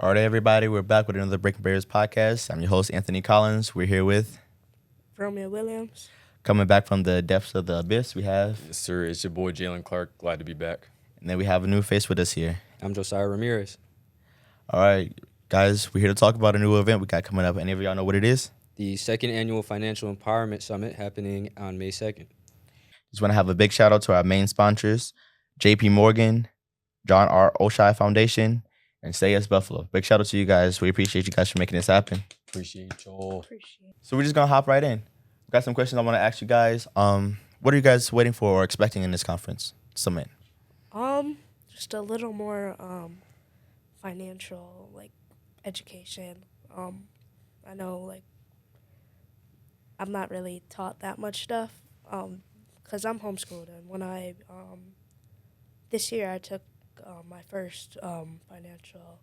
All right, everybody, we're back with another Breaking Barriers podcast. I'm your host, Anthony Collins. We're here with, Romeo Williams. coming back from the depths of the abyss, we have, Yes, sir. It's your boy Jalen Clark. Glad to be back. and then we have a new face with us here. I'm Josiah Ramirez. All right, guys, we're here to talk about a new event we got coming up. Any of y'all know what it is? The second annual Financial Empowerment Summit happening on May 2nd. Just want to have a big shout out to our main sponsors, JP Morgan, John R. Oshai Foundation, and Say Yes Buffalo. Big shout out to you guys. We appreciate you guys for making this happen. Appreciate y'all. Appreciate. So we're just gonna hop right in. Got some questions I want to ask you guys. What are you guys waiting for or expecting in this conference summit? Just a little more financial education. I know I'm not really taught that much stuff. Cause I'm homeschooled, and when I this year I took my first financial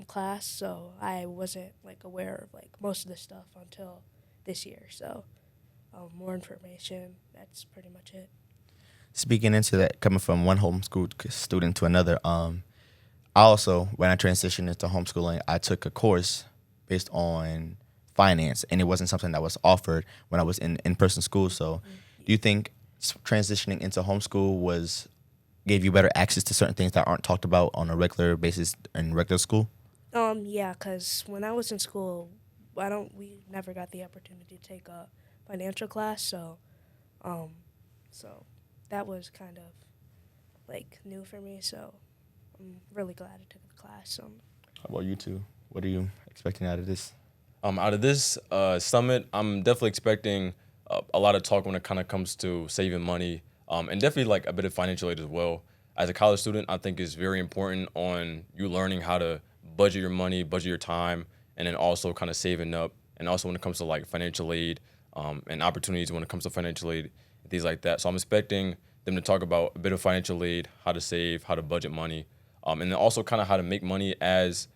class, so I wasn't aware of most of the stuff until this year. So more information. That's pretty much it. Speaking into that, coming from one homeschooled student to another, I also, when I transitioned into homeschooling, I took a course based on finance, and it wasn't something that was offered when I was in in-person school. So do you think transitioning into homeschool gave you better access to certain things that aren't talked about on a regular basis in regular school? Yeah, cause when I was in school, we never got the opportunity to take a financial class, so that was kind of new for me. So I'm really glad I took the class. How about you two? What are you expecting out of this? Out of this summit, I'm definitely expecting a lot of talk when it kind of comes to saving money, and definitely a bit of financial aid as well. As a college student, I think it's very important on you learning how to budget your money, budget your time, and then also kind of saving up. And also when it comes to financial aid and opportunities when it comes to financial aid and things like that. So I'm expecting them to talk about a bit of financial aid, how to save, how to budget money, and then also kind of how to make money as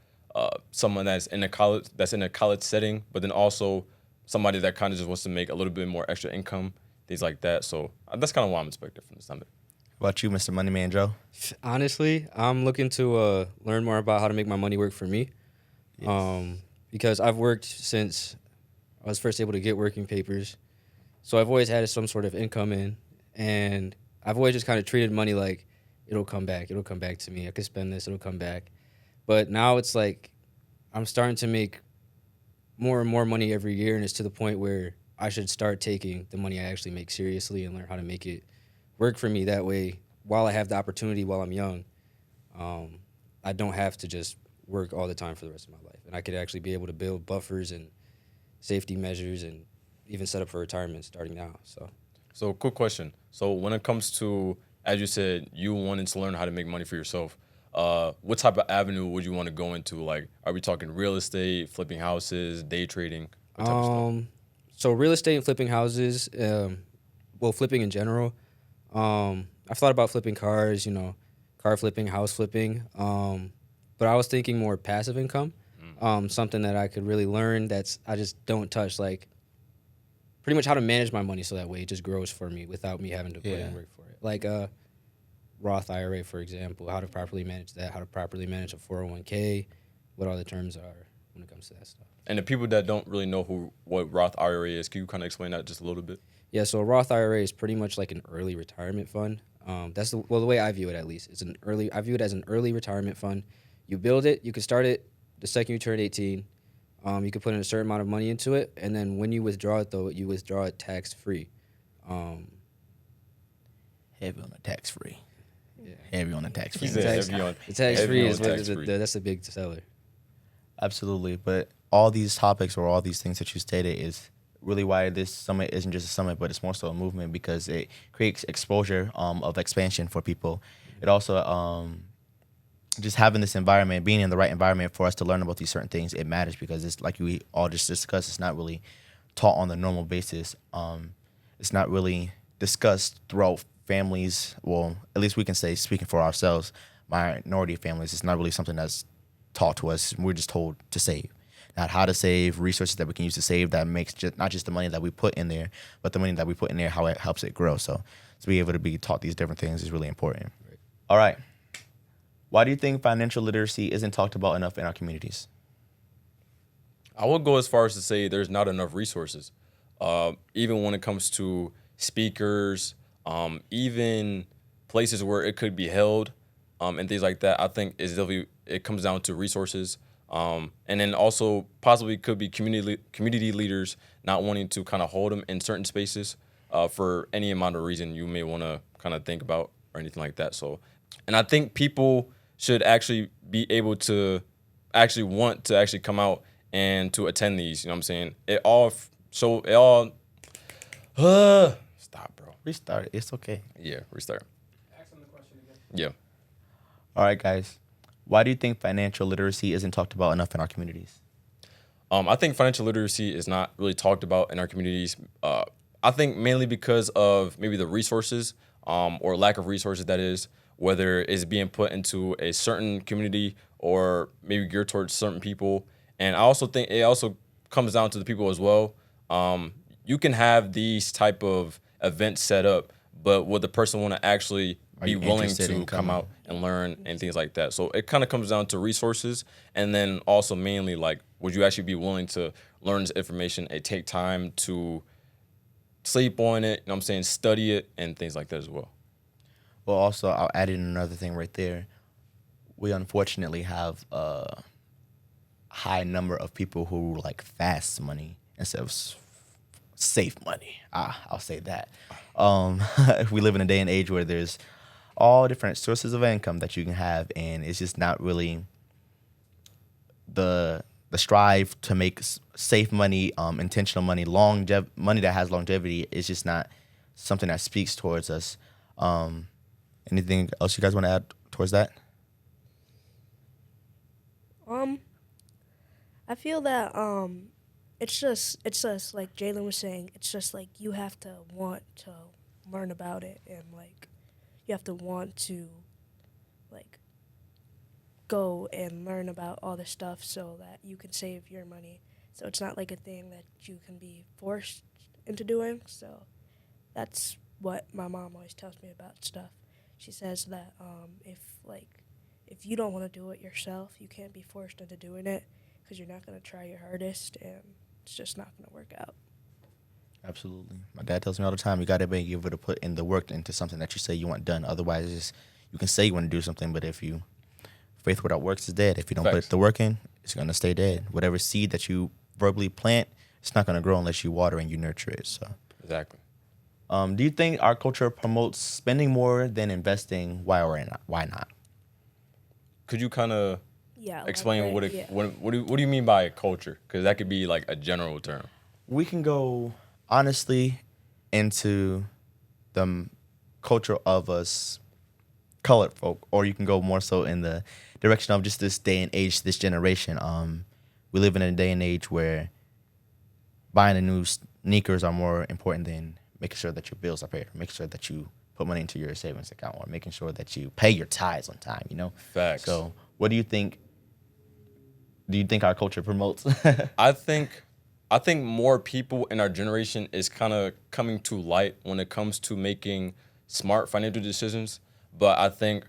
someone that's in a college setting, but then also somebody that kind of just wants to make a little bit more extra income, things like that. So that's kind of what I'm expecting from the summit. How about you, Mr. Moneyman Joe? Honestly, I'm looking to learn more about how to make my money work for me. Yes. Because I've worked since I was first able to get working papers. So I've always had some sort of income in, and I've always just kind of treated money like it'll come back to me. I could spend this, it'll come back. But now it's I'm starting to make more and more money every year, and it's to the point where I should start taking the money I actually make seriously and learn how to make it work for me. That way, while I have the opportunity while I'm young, I don't have to just work all the time for the rest of my life. And I could actually be able to build buffers and safety measures and even set up for retirement starting now. So quick question. So when it comes to, as you said, you wanted to learn how to make money for yourself, what type of avenue would you want to go into? Are we talking real estate, flipping houses, day trading? What type of stuff? So real estate and flipping houses, flipping in general. I've thought about flipping cars, car flipping, house flipping. But I was thinking more passive income, something that I could really learn I just don't touch, pretty much how to manage my money so that way it just grows for me without me having to put in work for it. Roth IRA, for example, how to properly manage that, how to properly manage a 401k, what all the terms are when it comes to that stuff. And the people that don't really know what Roth IRA is, can you kind of explain that just a little bit? Yeah, so a Roth IRA is pretty much like an early retirement fund. That's the way I view it, at least. I view it as an early retirement fund. You build it, you can start it the second you turn 18. You can put in a certain amount of money into it, and then when you withdraw it, though, you withdraw it tax-free. Heavy on the tax-free. Yeah. Heavy on the tax-free. He said The tax-free is tax-free. that's a big seller. Absolutely. But all these topics or all these things that you stated is really why this summit isn't just a summit, but it's more so a movement, because it creates exposure of expansion for people. It also just having this environment, being in the right environment for us to learn about these certain things, it matters, because it's like we all just discussed, it's not really taught on the normal basis. It's not really discussed throughout families. Well, at least we can say, speaking for ourselves, minority families, it's not really something that's taught to us. We're just told to save, not how to save, resources that we can use to save that makes not just the money that we put in there, but the money that we put in there, how it helps it grow. So to be able to be taught these different things is really important. Right. All right. Why do you think financial literacy isn't talked about enough in our communities? I would go as far as to say there's not enough resources, even when it comes to speakers, even places where it could be held, and things like that. I think is definitely it comes down to resources, and then also possibly could be community leaders not wanting to kind of hold them in certain spaces for any amount of reason you may want to kind of think about or anything like that. So, and I think people should actually be able to actually want to actually come out and to attend these. You know what I'm saying? Stop, bro. Restart. It's okay. Yeah, restart. Ask them the question again. Yeah. All right, guys. Why do you think financial literacy isn't talked about enough in our communities? I think financial literacy is not really talked about in our communities. I think mainly because of maybe the resources or lack of resources, that is, whether it's being put into a certain community or maybe geared towards certain people. And I also think it also comes down to the people as well. You can have these type of events set up, but would the person want to actually be you willing interested to in come coming? out and learn and things like that? So it kind of comes down to resources, and then also mainly like, would you actually be willing to learn this information and take time to sleep on it, you know what I'm saying, study it, and things like that as well. Well, also, I'll add in another thing right there. We unfortunately have a high number of people who like fast money instead of save money. I'll say that. We live in a day and age where there's all different sources of income that you can have, and it's just not really the strive to make safe money, intentional money, money that has longevity is just not something that speaks towards us. Anything else you guys want to add towards that? I feel that it's just like Jalen was saying, it's just like you have to want to learn about it, and like you have to want to like go and learn about all this stuff so that you can save your money. So it's not like a thing that you can be forced into doing. So that's what my mom always tells me about stuff. She says that if you don't want to do it yourself, you can't be forced into doing it because you're not going to try your hardest, and it's just not going to work out. Absolutely. My dad tells me all the time, you got to be able to put in the work into something that you say you want done. Otherwise, it's just, you can say you want to do something, but if faith without works is dead. If you don't Facts. put the work in, it's going to stay dead. Whatever seed that you verbally plant, it's not going to grow unless you water and you nurture it. So, Exactly. do you think our culture promotes spending more than investing? Why or not? Why not? Could you kind of Yeah. explain what yeah. what do you mean by culture? Because that could be like a general term. We can go honestly into the culture of us colored folk, or you can go more so in the direction of just this day and age, this generation. We live in a day and age where buying the new sneakers are more important than making sure that your bills are paid, or making sure that you put money into your savings account, or making sure that you pay your tithes on time, you know? Facts. So what do you think? Do you think our culture promotes? I think more people in our generation is kind of coming to light when it comes to making smart financial decisions. But I think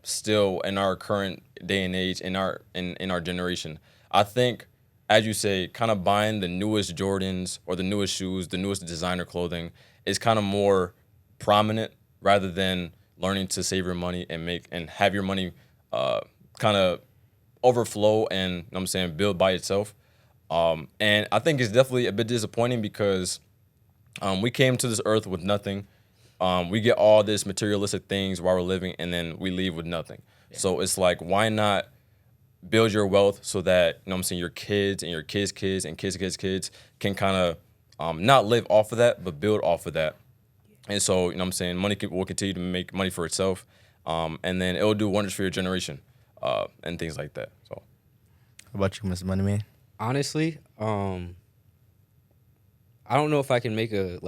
still in our current day and age, in our generation, I think, as you say, kind of buying the newest Jordans or the newest shoes, the newest designer clothing is kind of more prominent rather than learning to save your money and have your money kind of overflow and, you know what I'm saying, build by itself. And I think it's definitely a bit disappointing because we came to this earth with nothing. We get all this materialistic things while we're living, and then we leave with nothing. Yeah. So it's like, why not build your wealth so that, you know what I'm saying, your kids and your kids' kids and kids' can kind of not live off of that, but build off of that. And so, you know what I'm saying, money will continue to make money for itself, and then it will do wonders for your generation and things like that. So, How about you, Mr. Moneyman? Honestly, I don't know if I can make a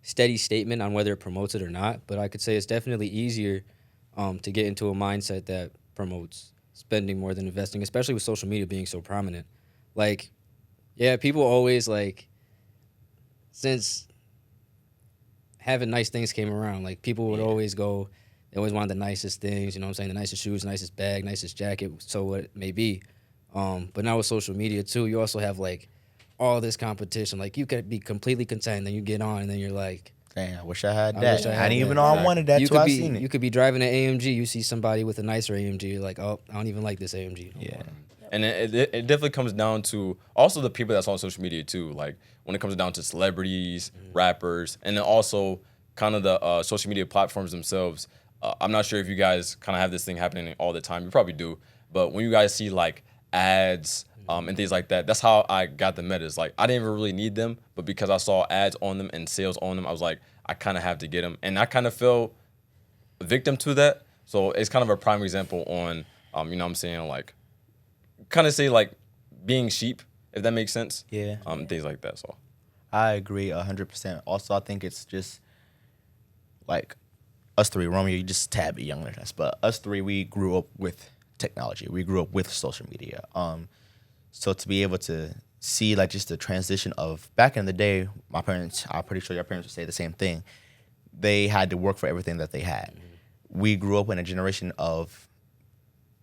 steady statement on whether it promotes it or not, but I could say it's definitely easier to get into a mindset that promotes spending more than investing, especially with social media being so prominent. Like, yeah, people always since having nice things came around, like people would always go, They always wanted the nicest things, you know what I'm saying? The nicest shoes, nicest bag, nicest jacket, so what it may be. But now with social media too, you also have like all this competition. Like you could be completely content, then you get on, and then you're like, Dang, I wish I had I that. wish I I had didn't even that. know I Exactly. wanted that you till could I be seen it. you could be driving an AMG, you see somebody with a nicer AMG, you're like, oh, I don't even like this AMG. Yeah. And it definitely comes down to also the people that's on social media too. Like when it comes down to celebrities, rappers, and then also kind of the social media platforms themselves. I'm not sure if you guys kind of have this thing happening all the time. You probably do. But when you guys see like ads and things like that, that's how I got the metas. Like I didn't even really need them, but because I saw ads on them and sales on them, I was like, I kind of have to get them. And I kind of fell victim to that. So it's kind of a prime example on, you know what I'm saying, like, kind of say like being sheep, if that makes sense. Yeah. Things like that. So I agree 100%. Also, I think it's just like us three. Romeo, you just a tad bit younger than us, but us three, we grew up with technology. We grew up with social media. So to be able to see like just the transition of back in the day, my parents, I'm pretty sure your parents would say the same thing. They had to work for everything that they had. We grew up in a generation of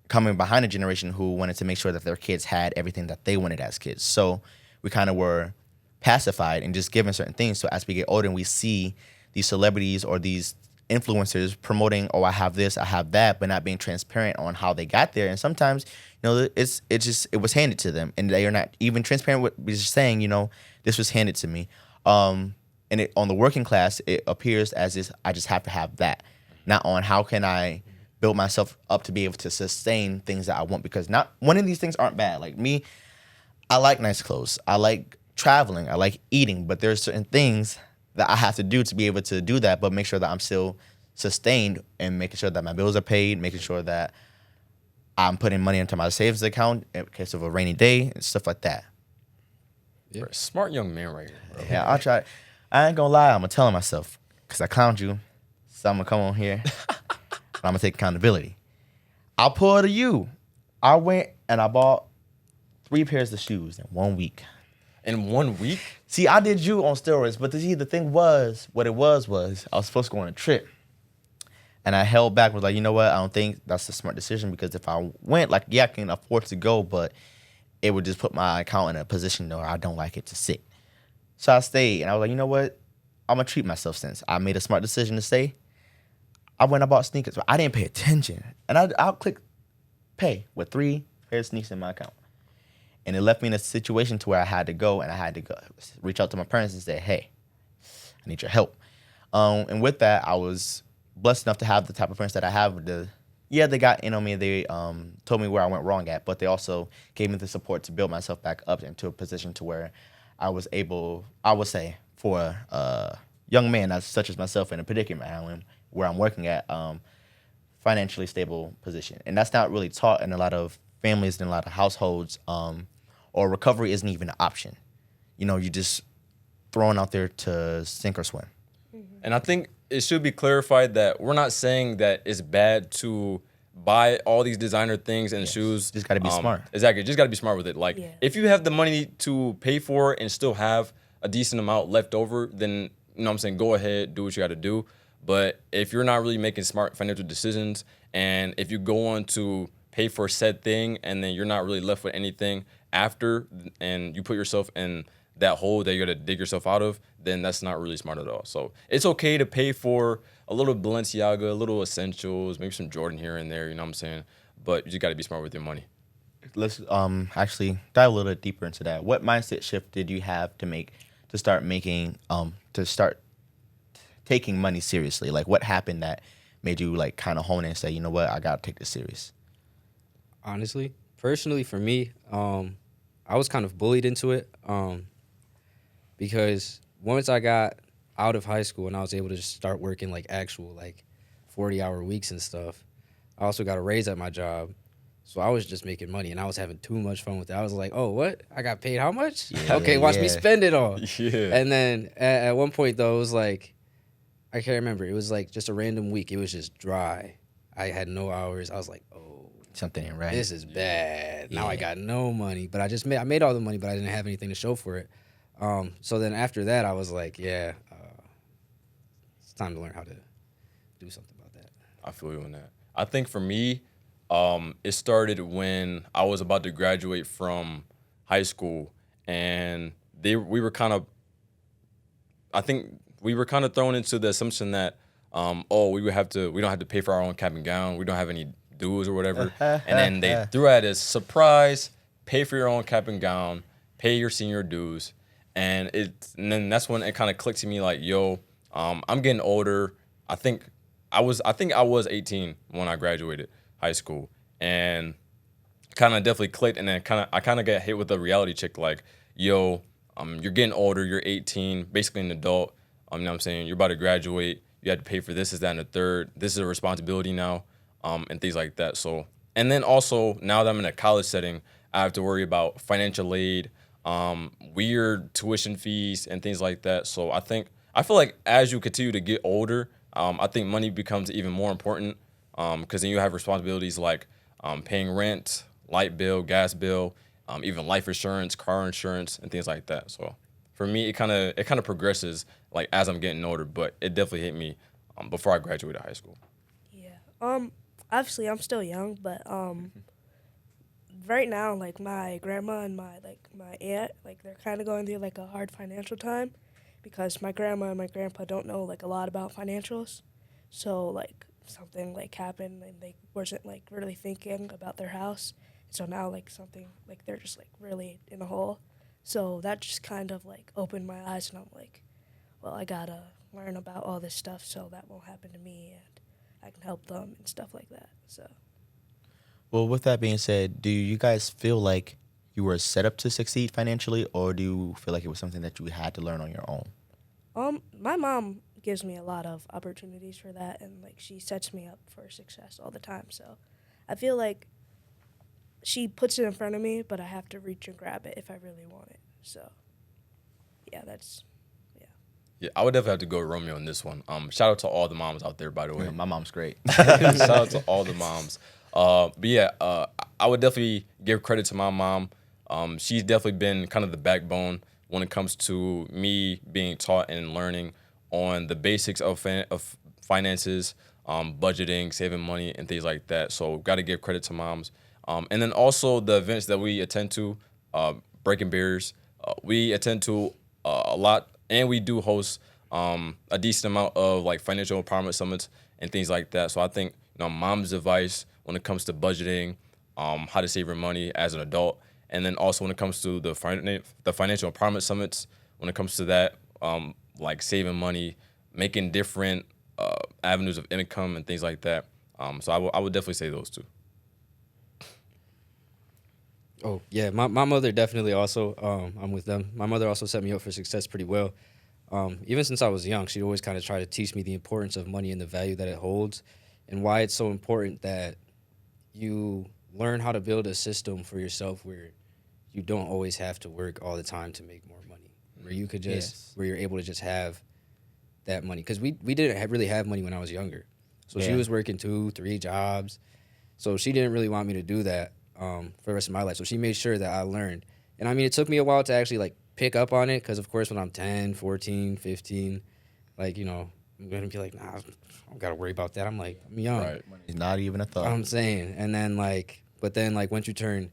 coming behind a generation who wanted to make sure that their kids had everything that they wanted as kids. So we kind of were pacified and just given certain things. So as we get older and we see these celebrities or these influencers promoting, oh, I have this, I have that, but not being transparent on how they got there. And sometimes, you know, it was handed to them, and they are not even transparent with just saying, you know, this was handed to me. And on the working class, it appears as if I just have to have that, not on how can I build myself up to be able to sustain things that I want, because not one of these things aren't bad. Like me, I like nice clothes. I like traveling. I like eating, but there's certain things that I have to do to be able to do that, but make sure that I'm still sustained and making sure that my bills are paid, making sure that I'm putting money into my savings account in case of a rainy day and stuff like that. Yeah. smart young man right here, bro. Yeah, I'll try. I ain't gonna lie. I'm gonna tell myself because I clowned you, so I'm gonna come on here and I'm gonna take accountability. I'll pull it to you. I went and I bought 3 pairs of shoes in 1 week. In 1 week? See, I did you on steroids, but the thing was, what it was I was supposed to go on a trip. And I held back, was like, you know what, I don't think that's a smart decision, because if I went, like, yeah, I can afford to go, but it would just put my account in a position where I don't like it to sit. So I stayed, and I was like, you know what, I'm going to treat myself since I made a smart decision to stay. I went and bought sneakers, but I didn't pay attention. And I'll click pay with 3 pairs of sneakers in my account. And it left me in a situation to where I had to go, and I had to go reach out to my parents and say, hey, I need your help. And with that, I was blessed enough to have the type of parents that I have. They got in on me. They told me where I went wrong at, but they also gave me the support to build myself back up into a position to where I was able, I would say, for a young man such as myself in a predicament where I'm working at, financially stable position. And that's not really taught in a lot of families and a lot of households, or recovery isn't even an option. You know, you just thrown out there to sink or swim. And I think it should be clarified that we're not saying that it's bad to buy all these designer things and shoes. Just gotta be smart. Exactly. Just got to be smart with it. Like, if you have the money to pay for it and still have a decent amount left over, then, you know what I'm saying, go ahead, do what you got to do. But if you're not really making smart financial decisions, and if you go on to pay for said thing and then you're not really left with anything after, and you put yourself in that hole that you got to dig yourself out of, then that's not really smart at all. So it's okay to pay for a little Balenciaga, a little essentials, maybe some Jordan here and there, you know what I'm saying? But you just got to be smart with your money. Let's actually dive a little bit deeper into that. What mindset shift did you have to start taking money seriously? Like, what happened that made you like kind of hone in and say, you know what, I gotta take this serious? Honestly, personally for me, I was kind of bullied into it, because once I got out of high school and I was able to just start working like actual like 40-hour weeks and stuff, I also got a raise at my job. So I was just making money and I was having too much fun with it. I was like, oh, what? I got paid how much? Okay, watch me spend it all. Yeah. And then at one point, though, it was like, I can't remember. It was like just a random week. It was just dry. I had no hours. I was like, oh, Something ain't right. this is bad. Now I Yeah. got no money. But I made all the money, but I didn't have anything to show for it. So then after that, I was like, yeah, it's time to learn how to do something about that. I feel you on that. I think for me, it started when I was about to graduate from high school, and we were kind of, I think we were kind of thrown into the assumption that, we don't have to pay for our own cap and gown. We don't have any dues or whatever. And then they threw at us, surprise, pay for your own cap and gown, pay your senior dues. And then that's when it kind of clicked to me like, yo, I'm getting older. I think I was 18 when I graduated high school, and kind of definitely clicked. And then I kind of got hit with a reality check like, yo, you're getting older. You're 18, basically an adult. You know what I'm saying? You're about to graduate. You have to pay for this, that, and the third. This is a responsibility now, and things like that. So, and then also now that I'm in a college setting, I have to worry about financial aid, weird tuition fees, and things like that. So I feel like as you continue to get older, I think money becomes even more important, because then you have responsibilities like paying rent, light bill, gas bill, even life insurance, car insurance, and things like that. So for me, it kind of progresses like as I'm getting older, but it definitely hit me before I graduated high school. Yeah. Obviously, I'm still young, but right now, like my grandma and my aunt, like they're kind of going through like a hard financial time, because my grandma and my grandpa don't know like a lot about financials, so like something like happened and they wasn't like really thinking about their house, so now like something like they're just like really in a hole, so that just kind of like opened my eyes, and I'm like, well, I gotta learn about all this stuff so that won't happen to me and I can help them and stuff like that. So Well, with that being said, do you guys feel like you were set up to succeed financially, or do you feel like it was something that you had to learn on your own? my mom gives me a lot of opportunities for that, and like she sets me up for success all the time. So I feel like she puts it in front of me, but I have to reach and grab it if I really want it. So yeah, that's Yeah, I would definitely have to go with Romeo on this one. Shout out to all the moms out there, by the way. Yeah, my mom's great. Shout out to all the moms. But yeah, I would definitely give credit to my mom. She's definitely been kind of the backbone when it comes to me being taught and learning on the basics of finances, budgeting, saving money, and things like that. So got to give credit to moms. And then also the events that we attend to, Breaking Barriers, we attend to a lot, and we do host a decent amount of like financial empowerment summits and things like that. So I think mom's advice when it comes to budgeting, how to save your money as an adult, and then also when it comes to the financial empowerment summits, when it comes to that, like saving money, making different avenues of income and things like that. So I would definitely say those two. Oh yeah, my mother definitely also. I'm with them. My mother also set me up for success pretty well. Even since I was young, she always kind of tried to teach me the importance of money and the value that it holds, and why it's so important that you learn how to build a system for yourself where you don't always have to work all the time to make more money. Where you could just, where you're able to just have that money. Because we didn't really have money when I was younger. So she was working 2-3 jobs. So she didn't really want me to do that for the rest of my life. So she made sure that I learned. And I mean, it took me a while to actually like pick up on it. Because of course, when I'm 10, 14, 15, like, I'm going to be like, nah, I don't got to worry about that. I'm like, I'm young. Right. It's not even a thought. I'm saying. And then but then once you turn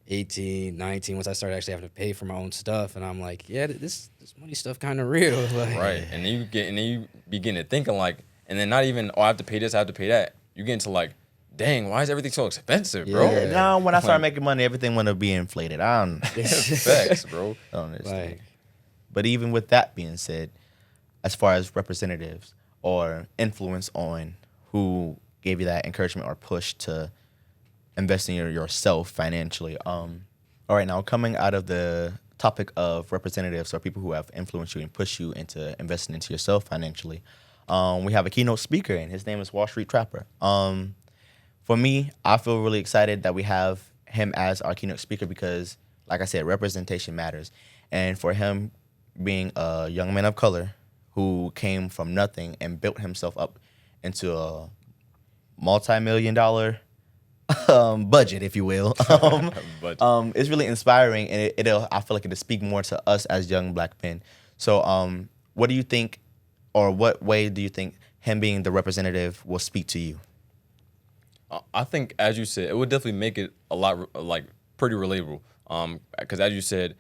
18, 19, once I started actually having to pay for my own stuff, and I'm like, yeah, this money stuff kind of real. Like, right. And then you begin to thinking like, and then not even, I have to pay this, I have to pay that. You get into like, dang, why is everything so expensive, bro? Yeah. Now, when I start making money, everything want to be inflated. I don't Facts, bro. understand. Like, But even with that being said, as far as representatives or influence on who gave you that encouragement or push to invest in yourself financially. All right, now coming out of the topic of representatives or people who have influenced you and pushed you into investing into yourself financially, we have a keynote speaker, and his name is Wallstreet Trapper. For me, I feel really excited that we have him as our keynote speaker because, like I said, representation matters. And for him being a young man of color who came from nothing and built himself up into a multi-million-dollar budget, if you will, it's really inspiring, and I feel like it'll speak more to us as young black men. So what do you think, or what way do you think him being the representative will speak to you? I think, as you said, it would definitely make it a lot like pretty relatable. Because as you said,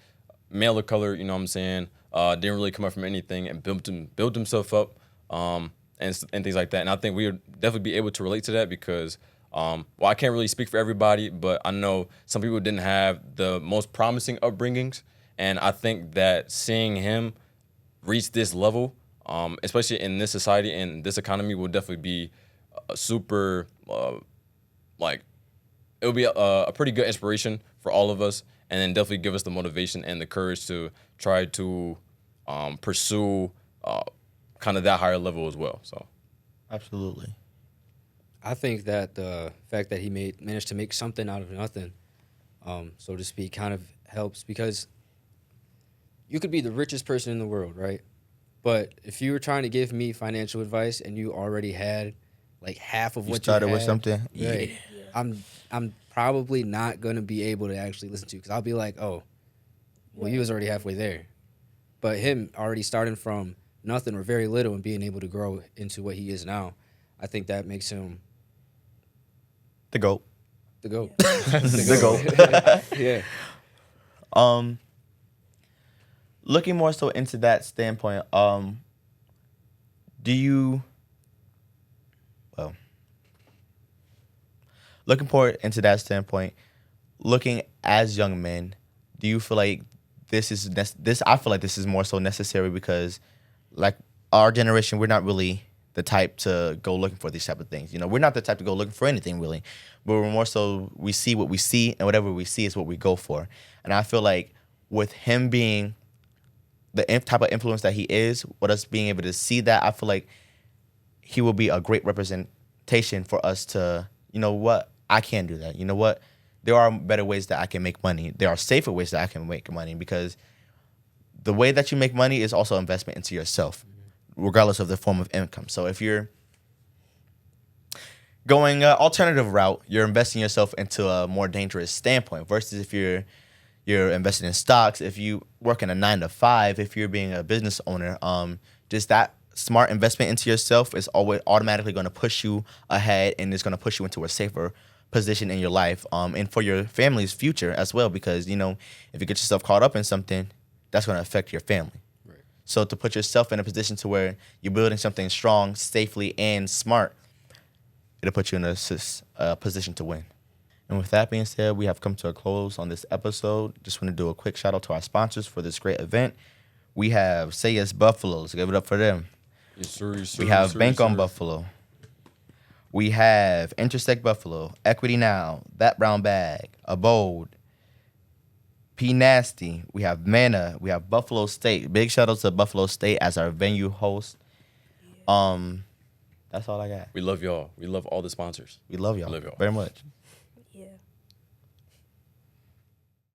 male of color, you know what I'm saying, didn't really come up from anything and built himself up, and things like that. And I think we would definitely be able to relate to that because, well, I can't really speak for everybody, but I know some people didn't have the most promising upbringings, and I think that seeing him reach this level, especially in this society and this economy, will definitely be a super like it would be a pretty good inspiration for all of us, and then definitely give us the motivation and the courage to try to pursue kind of that higher level as well. So, Absolutely. I think that the fact that he managed to make something out of nothing, so to speak, kind of helps because you could be the richest person in the world, right? But if you were trying to give me financial advice and you already had like half of You what started you with had, something. right, Yeah. I'm probably not gonna be able to actually listen to because I'll be like, oh, well, you was already halfway there. But him already starting from nothing or very little and being able to grow into what he is now, I think that makes him The GOAT. the GOAT. The GOAT. Yeah. Looking more so into that standpoint, do you well looking more into that standpoint, looking as young men, do you feel like this I feel like this is more so necessary because like our generation, we're not really the type to go looking for these type of things. You know, we're not the type to go looking for anything really, but we're more so we see what we see, and whatever we see is what we go for. And I feel like with him being the type of influence that he is, with us being able to see that, I feel like he will be a great representation for us to, you know what, I can do that. You know what, there are better ways that I can make money. There are safer ways that I can make money because the way that you make money is also investment into yourself, regardless of the form of income. So if you're going an alternative route, you're investing yourself into a more dangerous standpoint versus if you're investing in stocks, if you work in a 9 to 5, if you're being a business owner, just that smart investment into yourself is always automatically going to push you ahead and it's going to push you into a safer position in your life, and for your family's future as well, because, you know, if you get yourself caught up in something, that's going to affect your family. Right. So to put yourself in a position to where you're building something strong, safely, and smart, it'll put you in a position to win. And with that being said, we have come to a close on this episode. Just want to do a quick shout out to our sponsors for this great event. We have Say Yes Buffalo. Let's give it up for them. yes, sir, yes, sir, We have yes, sir, Bank yes, on sir. Buffalo. We have Intersect Buffalo, Equity Now, That Brown Bag, Abode, P Nasty. We have Mana. We have Buffalo State. Big shout out to Buffalo State as our venue host. That's all I got. We love y'all. We love all the sponsors. We love y'all Love y'all. very much. Yeah.